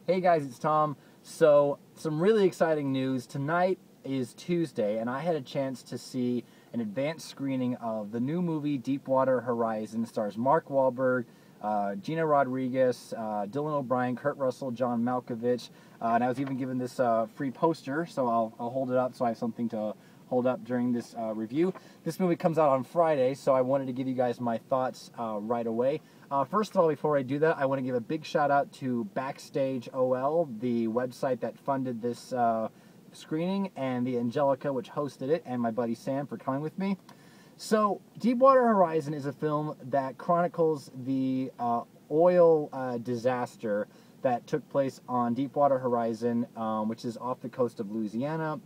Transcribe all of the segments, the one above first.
Hey guys, it's Tom. So, some really exciting news. Tonight is Tuesday, and I had a chance to see an advanced screening of the new movie Deepwater Horizon. It stars Mark Wahlberg, Gina Rodriguez, Dylan O'Brien, Kurt Russell, John Malkovich, and I was even given this free poster, so I'll hold it up so I have something to hold up during this review. This movie comes out on Friday, so I wanted to give you guys my thoughts right away. First of all, before I do that, I want to give a big shout out to Backstage OL, the website that funded this screening, and the Angelica, which hosted it, and my buddy Sam for coming with me. So, Deepwater Horizon is a film that chronicles the oil disaster that took place on Deepwater Horizon, which is off the coast of Louisiana,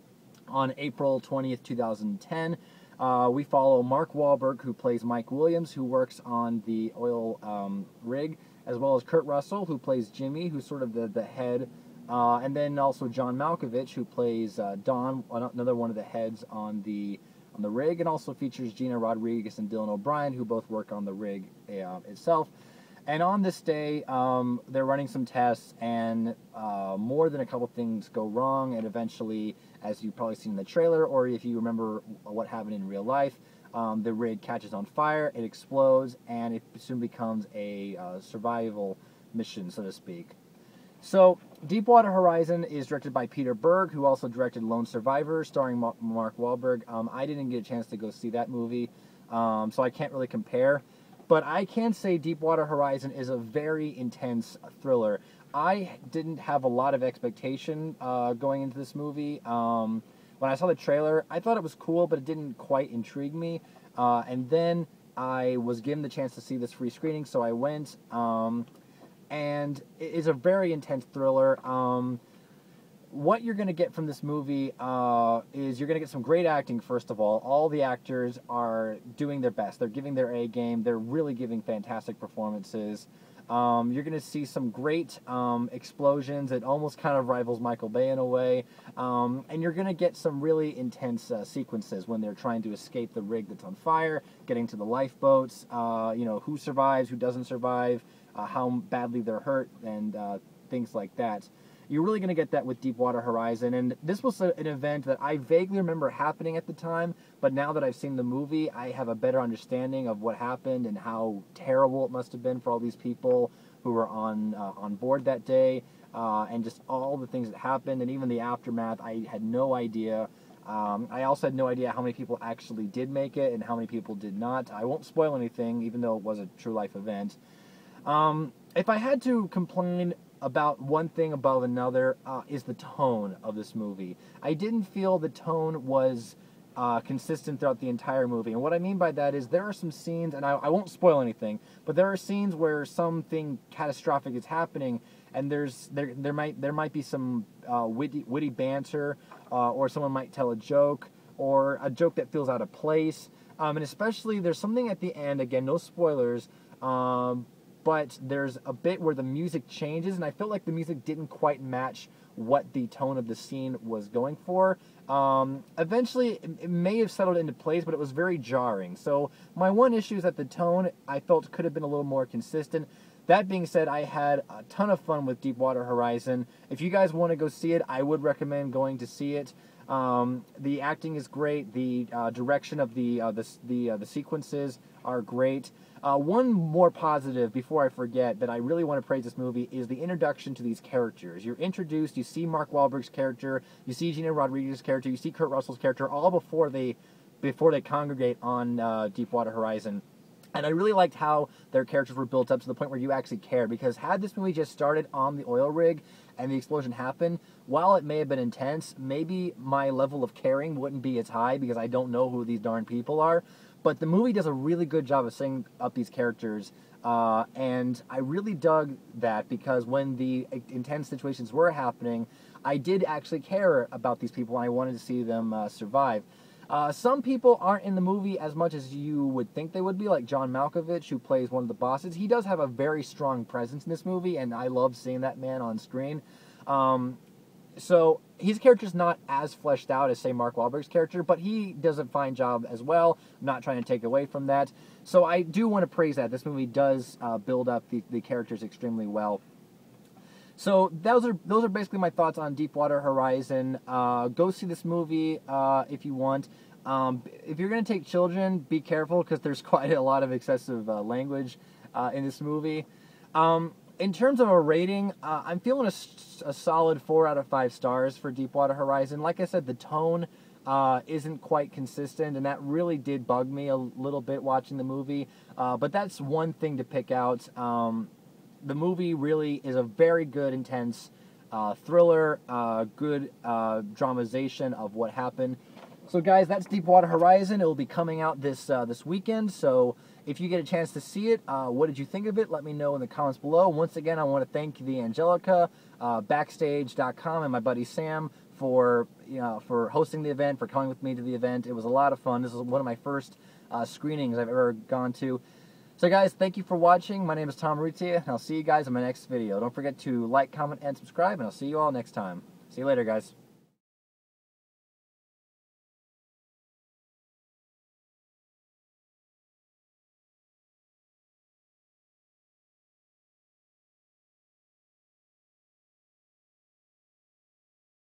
on April 20th, 2010. We follow Mark Wahlberg, who plays Mike Williams, who works on the oil rig, as well as Kurt Russell, who plays Jimmy, who's sort of the head, and then also John Malkovich, who plays Don, another one of the heads on the rig, and also features Gina Rodriguez and Dylan O'Brien, who both work on the rig itself. And on this day, they're running some tests, and more than a couple things go wrong, and eventually, as you've probably seen in the trailer, or if you remember what happened in real life, the rig catches on fire, it explodes, and it soon becomes a survival mission, so to speak. So, Deepwater Horizon is directed by Peter Berg, who also directed Lone Survivor, starring Mark Wahlberg. I didn't get a chance to go see that movie, so I can't really compare. But I can say Deepwater Horizon is a very intense thriller. I didn't have a lot of expectation going into this movie. When I saw the trailer, I thought it was cool, but it didn't quite intrigue me. And then I was given the chance to see this free screening, so I went. And it is a very intense thriller. What you're going to get from this movie is you're going to get some great acting, first of all. All the actors are doing their best. They're giving their A game. They're really giving fantastic performances. You're going to see some great explosions. It almost kind of rivals Michael Bay in a way. And you're going to get some really intense sequences when they're trying to escape the rig that's on fire, getting to the lifeboats, who survives, who doesn't survive, how badly they're hurt, and things like that. You're really going to get that with Deepwater Horizon, and this was an event that I vaguely remember happening at the time, but now that I've seen the movie, I have a better understanding of what happened and how terrible it must have been for all these people who were on board that day, and just all the things that happened, and even the aftermath. I had no idea. I also had no idea how many people actually did make it and how many people did not. I won't spoil anything, even though it was a true-life event. If I had to complain about one thing above another, is the tone of this movie. I didn't feel the tone was consistent throughout the entire movie. And what I mean by that is there are some scenes, and I won't spoil anything, but there are scenes where something catastrophic is happening, and there might be some witty banter, or someone might tell a joke, or a joke that feels out of place. And especially there's something at the end, again, no spoilers, but there's a bit where the music changes, and I felt like the music didn't quite match what the tone of the scene was going for. Eventually, it may have settled into place, but it was very jarring. So my one issue is that the tone, I felt, could have been a little more consistent. That being said, I had a ton of fun with Deepwater Horizon. If you guys want to go see it, I would recommend going to see it. The acting is great. The direction of the sequences are great. One more positive before I forget that I really want to praise this movie is the introduction to these characters. You're introduced, you see Mark Wahlberg's character, you see Gina Rodriguez's character, you see Kurt Russell's character, all before they congregate on Deepwater Horizon. And I really liked how their characters were built up to the point where you actually cared, because had this movie just started on the oil rig and the explosion happened, while it may have been intense, maybe my level of caring wouldn't be as high because I don't know who these darn people are. But the movie does a really good job of setting up these characters, and I really dug that because when the intense situations were happening, I did actually care about these people and I wanted to see them survive. Some people aren't in the movie as much as you would think they would be, like John Malkovich, who plays one of the bosses. He does have a very strong presence in this movie, and I love seeing that man on screen. So his character's not as fleshed out as, say, Mark Wahlberg's character, but he does a fine job as well. I'm not trying to take away from that. So I do want to praise that. This movie does build up the characters extremely well. So those are basically my thoughts on Deepwater Horizon. Go see this movie if you want. If you're going to take children, be careful because there's quite a lot of excessive language in this movie. In terms of a rating, I'm feeling a solid 4 out of 5 stars for Deepwater Horizon. Like I said, the tone isn't quite consistent, and that really did bug me a little bit watching the movie. But that's one thing to pick out. The movie really is a very good, intense thriller, good dramatization of what happened. So guys, that's Deepwater Horizon. It will be coming out this weekend, so if you get a chance to see it, what did you think of it? Let me know in the comments below. Once again, I want to thank the Angelica, Backstage.com, and my buddy Sam for hosting the event, for coming with me to the event. It was a lot of fun. This is one of my first screenings I've ever gone to. So guys, thank you for watching. My name is Tom Urrutia, and I'll see you guys in my next video. Don't forget to like, comment, and subscribe, and I'll see you all next time. See you later, guys.